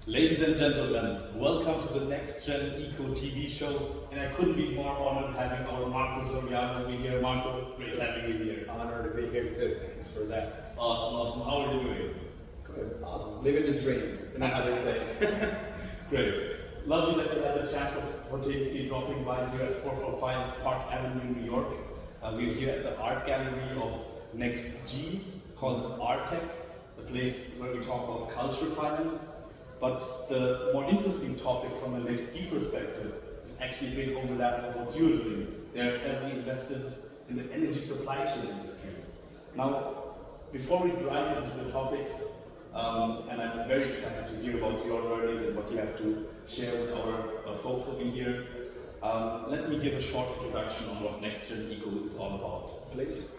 Ladies and gentlemen, welcome to the Next Gen Eco TV show, and I couldn't be more honored having our Marco Soriano over here. Marco, great having you here. Honored to be here too. Thanks for that. Awesome. How are you doing? Good. Awesome. Living the dream. You know how they say. Great. Lovely that you had the chance of spontaneously dropping by here at 445 Park Avenue, New York. We're here at the art gallery of Next G, called ArtTech, a place where we talk about culture finance. But the more interesting topic from a Next G perspective is actually a big overlap of what you're doing. They're heavily invested in the energy supply chain industry. Now, before we dive into the topics, and I'm very excited to hear about your learnings and what you have to share with our folks over here, let me give a short introduction on what Next Gen Eco is all about. Please.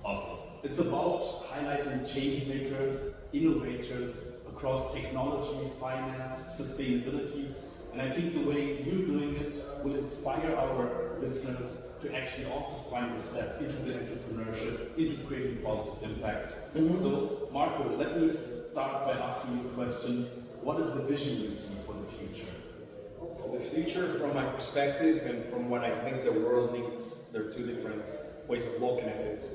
Awesome. It's about highlighting change makers, innovators across technology, finance, sustainability, and I think the way you're doing it will inspire our listeners to actually also find a step into the entrepreneurship, into creating positive impact. So, Marco, let me start by asking you a question. What is the vision you see for the future? The future, from my perspective and from what I think the world needs, there are two different ways of looking at it.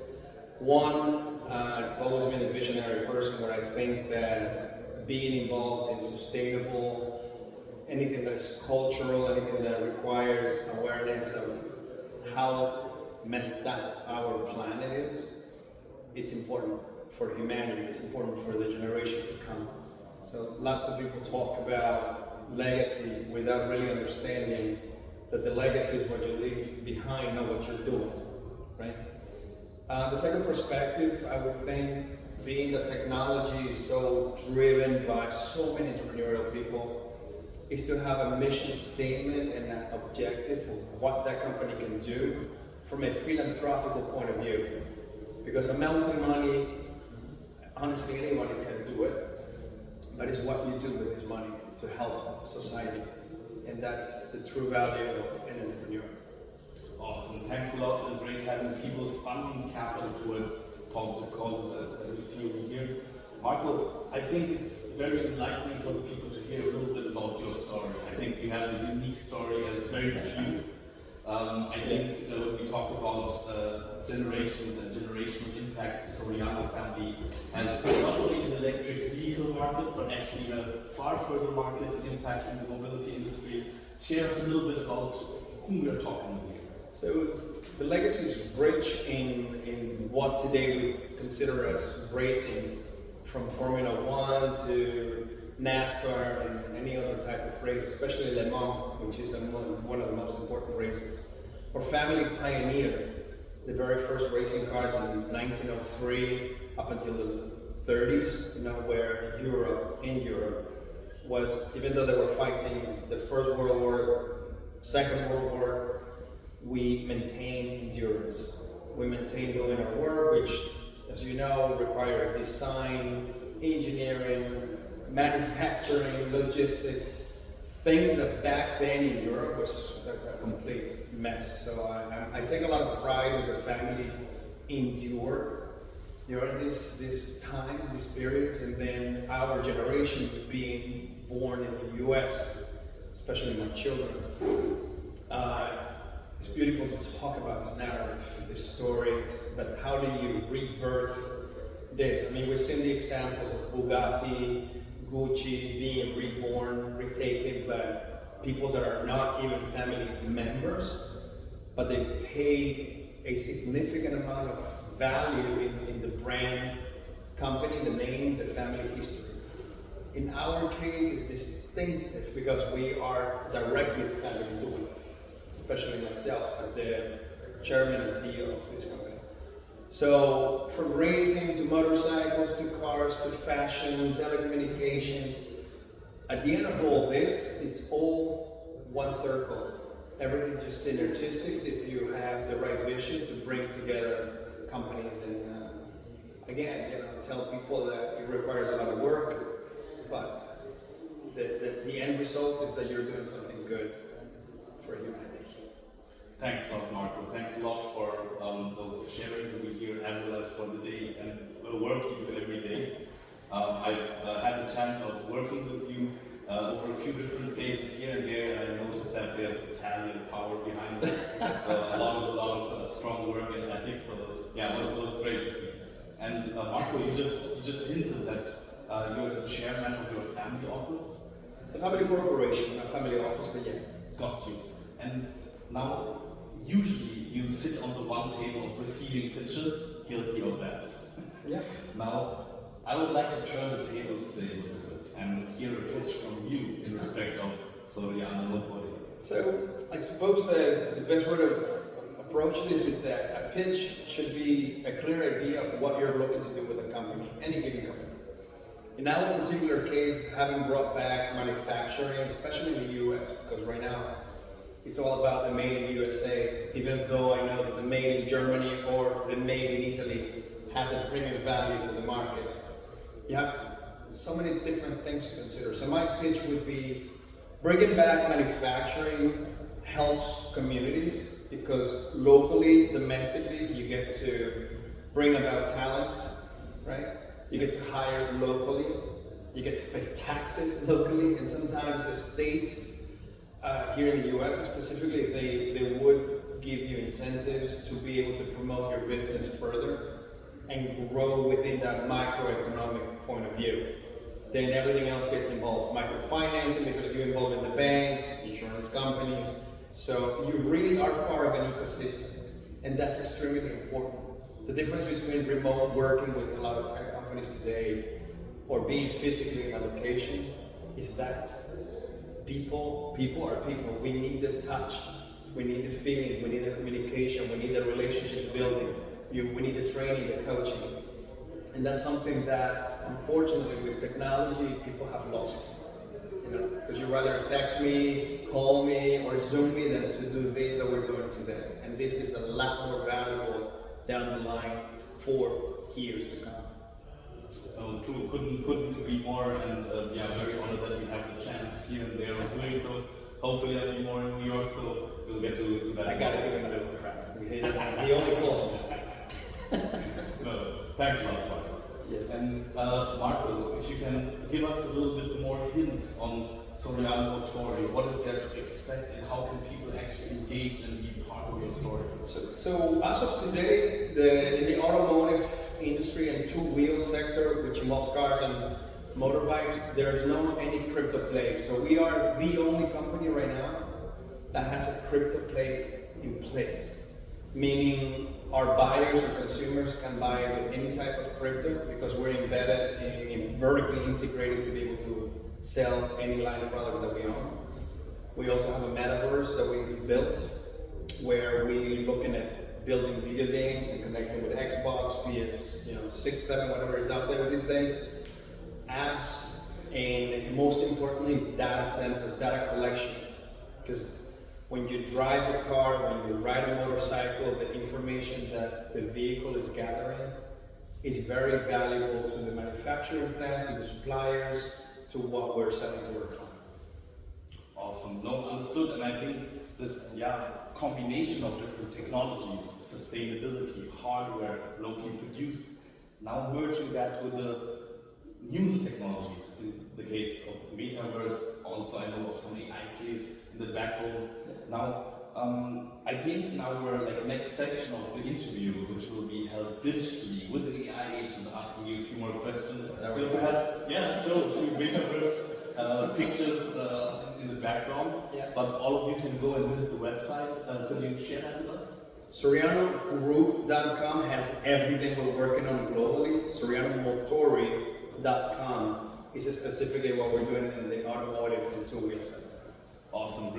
One, I've always been a visionary person where I think that being involved in sustainable, anything that is cultural, anything that requires awareness of how messed up our planet is, it's important for humanity, it's important for the generations to come. So lots of people talk about legacy without really understanding that the legacy is what you leave behind, not what you're doing, right? The second perspective, I would think, being that technology is so driven by so many entrepreneurial people, is to have a mission statement and an objective of what that company can do from a philanthropical point of view. Because amounting money, honestly, anyone can do it, but it's what you do with this money to help society. And that's the true value of an entrepreneur. Awesome, thanks a lot, and great having people funding capital towards positive causes as we see over here. Marco, I think it's very enlightening for the people to hear a little bit about your story. I think you have a unique story as very few. I think when we talk about generations and generational impact, the Soriano family has not only an electric vehicle market, but actually a far further market impact in the mobility industry. Share us a little bit about whom we are talking with here. So the legacy is rich in what today we consider as racing, from Formula One to NASCAR and any other type of race, especially Le Mans, which is one of the most important races. Our family pioneered the very first racing cars in 1903 up until the 30s, where in Europe was, even though they were fighting the First World War, Second World War, we maintain endurance. We maintain doing our work, which, as you know, requires design, engineering, manufacturing, logistics, things that back then in Europe was a complete mess. So I take a lot of pride in the family endure during this time, these periods, and then our generation being born in the US, especially my children. It's beautiful to talk about this narrative, these stories, but how do you rebirth this? I mean, we've seen the examples of Bugatti, Gucci being reborn, retaken by people that are not even family members, but they paid a significant amount of value in the brand, company, the name, the family history. In our case, it's distinctive because we are directly doing it. Especially myself as the chairman and CEO of this company. So from racing to motorcycles to cars to fashion, telecommunications, at the end of all this, it's all one circle. Everything just synergistics if you have the right vision to bring together companies and again, tell people that it requires a lot of work, but the end result is that you're doing something good for humanity. Thanks a lot, Marco. Thanks a lot for those sharings over here, as well as for the day and the work you do every day. I've had the chance of working with you few different phases here and there, and I noticed that there's Italian power behind it. A lot of strong work and ethics. So yeah, it was great to see. And Marco, you just hinted that you're the chairman of your family office. It's a family corporation, not family office, but yeah. Got you. And now, usually you sit on the one table of receiving pitches, guilty of that. Yeah. Now, I would like to turn the tables a little bit and hear a pitch from you in respect of Soriano Motori. So I suppose the best way to approach this is that a pitch should be a clear idea of what you're looking to do with a company, any given company. In our particular case, having brought back manufacturing, especially in the US, because right now it's all about the made in USA, even though I know that the made in Germany or the made in Italy has a premium value to the market. You have so many different things to consider. So my pitch would be bringing back manufacturing helps communities because locally, domestically, you get to bring about talent, right? You get to hire locally, you get to pay taxes locally, and sometimes the states here in the US specifically, they would give you incentives to be able to promote your business further and grow within that microeconomic point of view. Then everything else gets involved. Microfinancing because you're involved in the banks, insurance companies. So you really are part of an ecosystem, and that's extremely important. The difference between remote working with a lot of tech companies today or being physically in a location is that people are people. We need the touch, we need the feeling, we need the communication, we need the relationship building, we need the training, the coaching. And that's something that unfortunately with technology people have lost. Because you rather text me, call me, or Zoom me than to do this that we're doing today. And this is a lot more valuable down the line for years to come. True, couldn't agree more, and yeah, very honored that we have the chance here and there of doing so. Hopefully I'll be more in New York, so we'll get to do that. I gotta give him a little crap. He only calls me. No, thanks a lot, Marco. Yes. And Marco, if you can give us a little bit more hints on Soriano Motori, what is there to expect and how can people actually engage and be part of your story? So as of today, in the automotive industry and two-wheel sector, which involves cars and motorbikes, there's no any crypto play. So we are the only company right now that has a crypto play in place, meaning our buyers or consumers can buy with any type of crypto because we're embedded in vertically integrated to be able to sell any line of products that we own. We also have a metaverse that we've built where we're looking at building video games and connecting with Xbox, PS6, 7, whatever is out there these days, apps, and most importantly, data centers, data collection. Because when you drive a car, when you ride a motorcycle, the information that the vehicle is gathering is very valuable to the manufacturing plants, to the suppliers, to what we're selling to our clients. Awesome. No, understood. And I think this combination of different technologies, sustainability, hardware, locally produced, now merging that with the newest technologies, in the case of metaverse, also I know of some AI case in the backbone. Now, I think in our next section of the interview, which will be held digitally with the AI agent asking you a few more questions, we'll perhaps show a few metaverse pictures in the background. Yes. But all of you can go and visit the website. Could you share that with us? SorianoGroup.com has everything we're working on globally. SorianoMotori.com is specifically what we're doing in the automotive and two-wheel sector. Awesome, great.